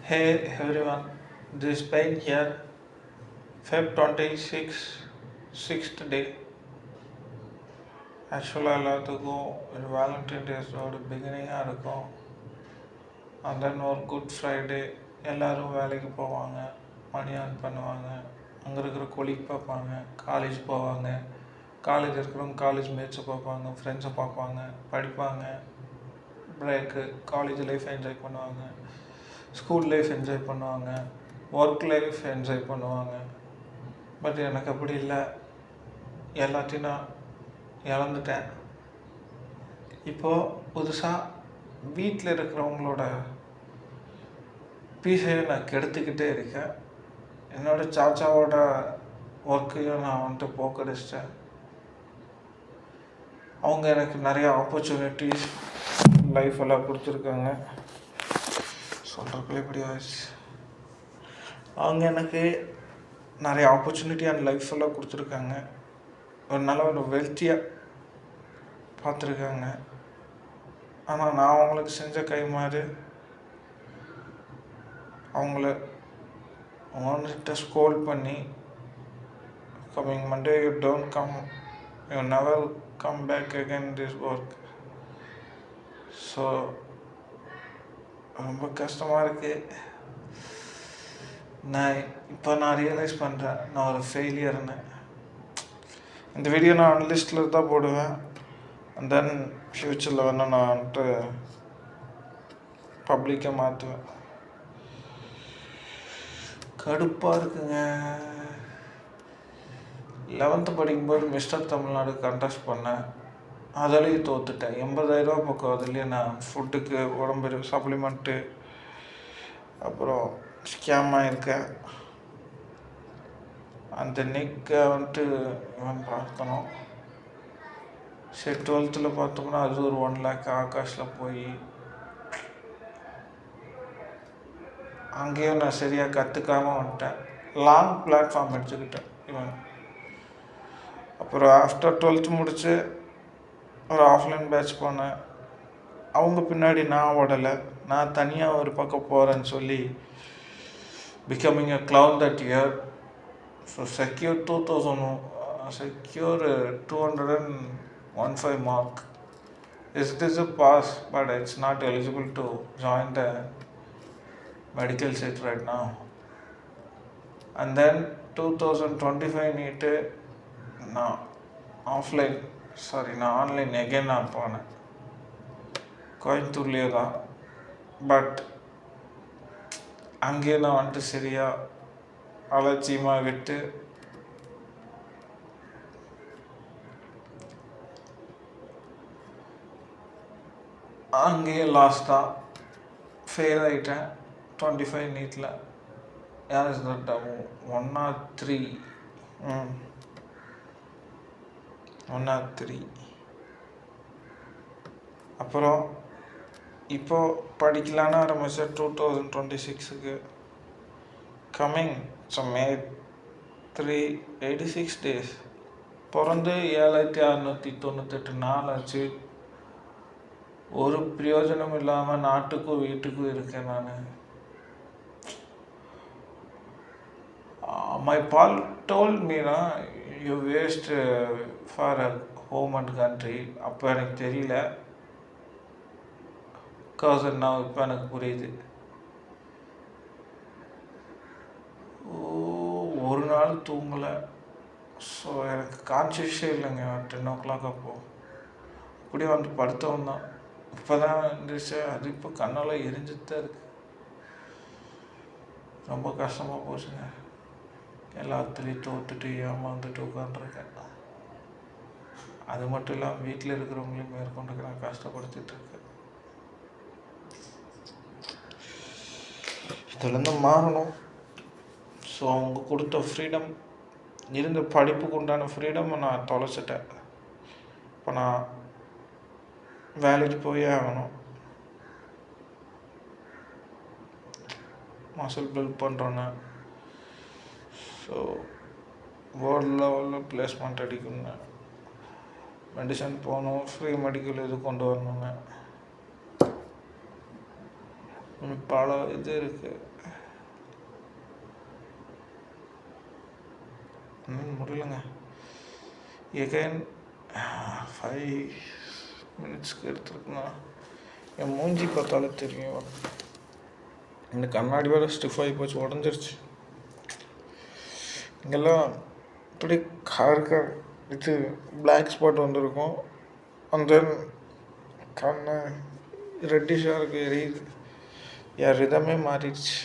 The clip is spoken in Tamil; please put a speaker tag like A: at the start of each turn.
A: Hey everyone, this is Pain here, Feb 26, 6th day. ஆக்சுவலாக எல்லாத்துக்கும் ஒரு வேலண்டைன் டேஸோட பிகினிங்காக இருக்கும். அண்ட் தென் ஒரு குட் ஃப்ரைடே, எல்லோரும் வேலைக்கு போவாங்க, மணி ஆன் பண்ணுவாங்க, அங்கே இருக்கிற கொலீக் பார்ப்பாங்க, காலேஜ் போவாங்க, காலேஜ் இருக்கிறவங்க காலேஜ் மேட்ச்சை பார்ப்பாங்க, ஃப்ரெண்ட்ஸை பார்ப்பாங்க, படிப்பாங்க, பிரேக்கு, காலேஜ் லைஃப் என்ஜாய் பண்ணுவாங்க, ஸ்கூல் லைஃப் என்ஜாய் பண்ணுவாங்க, ஒர்க் லைஃப் என்ஜாய் பண்ணுவாங்க. பட் எனக்கு அப்படி இல்லை, எல்லாத்தையும் நான் இழந்துட்டேன். இப்போது புதுசாக வீட்டில் இருக்கிறவங்களோட பீஸையும் நான் கெடுத்துக்கிட்டே இருக்கேன். என்னோடய சாச்சாவோட ஒர்க்கையும் நான் வந்துட்டு போக்கடிச்சிட்டேன். அவங்க எனக்கு நிறைய ஆப்பர்ச்சுனிட்டிஸ் லைஃப்பெல்லாம் கொடுத்துருக்காங்க. சொல்கிறக்குள்ளே இப்படி ஆயிடுச்சு. அவங்க எனக்கு நிறைய ஆப்பர்ச்சுனிட்டி அண்ட் லைஃப்பெல்லாம் கொடுத்துருக்காங்க. ஒரு நல்ல ஒரு வெல்த்தியாக பார்த்துருக்காங்க. ஆனால் நான் அவங்களுக்கு செஞ்ச கைமாறு அவங்கள அவங்கள்ட்ட ஸ்கோல் பண்ணி, coming Monday you don't come, you never come back again this work. So ரொம்ப கஷ்டமாக இருக்குது. நான் ரியலைஸ் பண்ணுறேன் நான் ஒரு ஃபெயிலியர்னு. இந்த வீடியோ நான் அனலிஸ்ட்டில் தான் போடுவேன். அண்ட் தென் ஃப்யூச்சரில் வேணால் நான் வந்துட்டு பப்ளிக்காக மாற்றுவேன். கடுப்பாக இருக்குங்க. 11th படிக்கும்போது மிஸ்டர் தமிழ்நாடு கண்டெஸ்ட் பண்ணேன். அதுலேயும் தோற்றுட்டேன். 80,000 பக்கம். அதுலேயே நான் ஃபுட்டுக்கு, உடம்பு சப்ளிமெண்ட்டு, அப்புறம் ஸ்கேம் ஆகிருக்கேன். அந்த நெக்கை வந்துட்டு இவன் பார்த்தணும். சரி, 12th பார்த்தோம்னா அது ஒரு 1 lakh ஆகாஷில் போய் அங்கேயும் நான் சரியாக கற்றுக்காமல் வந்துட்டேன். லாங் பிளாட்ஃபார்ம் எடுத்துக்கிட்டேன் இவன். அப்புறம் ஆஃப்டர் 12th முடித்து ஒரு ஆஃப்லைன் பேட்ச் போனேன். அவங்க பின்னாடி நான் ஓடலை, நான் தனியாக ஒரு பக்கம் போகிறேன்னு சொல்லி becoming a clown that year. So secure 215 mark. It is a pass, but it's not eligible to join the medical seat right now. And then 2025 NEET நான் ஆன்லைன் எகெயின் நான் போனேன். கோயம்புத்தூர்லேயே தான். பட் அங்கேயே நான் வந்துட்டு சரியாக அலட்சியமாக விட்டு அங்கேயே லாஸ்ட்டாக ஃபெயில் ஆகிட்டேன். 25 நீட்டில். யார் இஸ் தட்? 103. 103. அப்புறம் இப்போது படிக்கலான்னு ஆரம்பித்தேன் 2026க்கு. Coming May 3, 86 days. பிறந்து 7698 நாள் ஆச்சு. ஒரு பிரயோஜனம் இல்லாமல் நாட்டுக்கும் வீட்டுக்கும் இருக்கேன் நான். My pal told Meena you waste for a home and country. அப்போ எனக்கு தெரியல. நான் இப்போ எனக்கு புரியுது. ஒரு நாள் தூங்கலை. ஸோ எனக்கு கான்சியஸே இல்லைங்க. 10 o'clock அப்போது அப்படியே வந்து படுத்தவன் தான். இப்போ தான் இருந்துச்சு. அது இப்போ கண்ணெல்லாம் எரிஞ்சுட்டு தான் இருக்குது. ரொம்ப கஷ்டமாக போச்சுங்க. எல்லாத்துலேயும் தோற்றுட்டு ஏமாந்துட்டு உட்காந்துருக்கேன். அது மட்டும் இல்லாமல் வீட்டில் இருக்கிறவங்களையும் மேற்கொண்டு நான் கஷ்டப்படுத்திகிட்ருக்கேன். இதுலேருந்து மாறணும். ஸோ அவங்க கொடுத்த ஃப்ரீடம், இருந்த படிப்புக்கு உண்டான ஃப்ரீடமை நான் தொலைச்சிட்டேன். இப்போ நான் வேலைக்கு போயே ஆகணும். மசில் பில்ட் பண்ணுறோன்னு. ஸோ வேர்ல்டு லெவலில் பிளேஸ்மெண்ட் அடிக்கணும். மெடிசன் போகணும். ஃப்ரீ மெடிக்கல் இது கொண்டு வரணுங்க. இன்னும் பல இது இருக்குது. இன்னும் முடியலங்க. எகைன் 5 மினிட்ஸ்க்கு எடுத்துருக்குண்ணா. என் மூஞ்சி பார்த்தாலே தெரியும். இந்த கண்ணாடி வேறு ஸ்டிஃபாகி போச்சு, உடஞ்சிருச்சு. இங்கெல்லாம் இப்படி கார் இது பிளாக் ஸ்பாட் வந்திருக்கும். அண்ட் தென் கண்ணு ரெட்டிஷாக இருக்குது, எரியுது. என் ரிதமே மாறிடுச்சு.